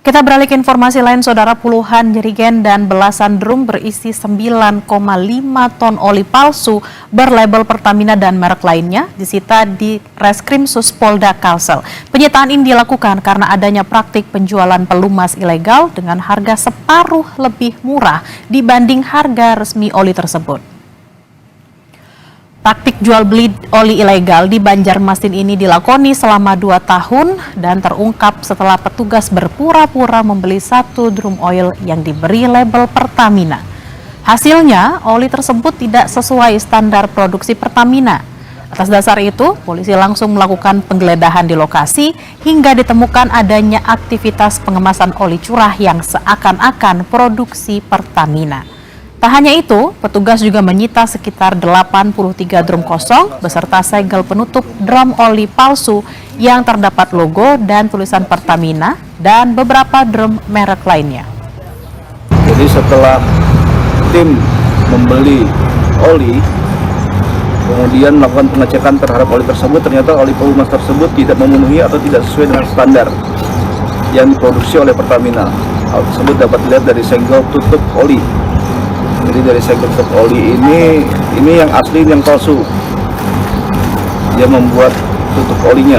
Kita beralih ke informasi lain, saudara. Puluhan jerigen dan belasan drum berisi 9,5 ton oli palsu berlabel Pertamina dan merek lainnya disita di Reskrimsus Polda Kalsel. Penyitaan ini dilakukan karena adanya praktik penjualan pelumas ilegal dengan harga separuh lebih murah dibanding harga resmi oli tersebut. Praktik jual beli oli ilegal di Banjarmasin ini dilakoni selama 2 tahun dan terungkap setelah petugas berpura-pura membeli 1 drum oil yang diberi label Pertamina. Hasilnya, oli tersebut tidak sesuai standar produksi Pertamina. Atas dasar itu, polisi langsung melakukan penggeledahan di lokasi hingga ditemukan adanya aktivitas pengemasan oli curah yang seakan-akan produksi Pertamina. Tak hanya itu, petugas juga menyita sekitar 83 drum kosong beserta segel penutup drum oli palsu yang terdapat logo dan tulisan Pertamina dan beberapa drum merek lainnya. Jadi setelah tim membeli oli, kemudian melakukan pengecekan terhadap oli tersebut, ternyata oli pelumas tersebut tidak memenuhi atau tidak sesuai dengan standar yang diproduksi oleh Pertamina. Hal tersebut dapat dilihat dari segel tutup oli. Jadi dari segel tutup oli ini yang asli, ini yang palsu. Dia membuat tutup olinya.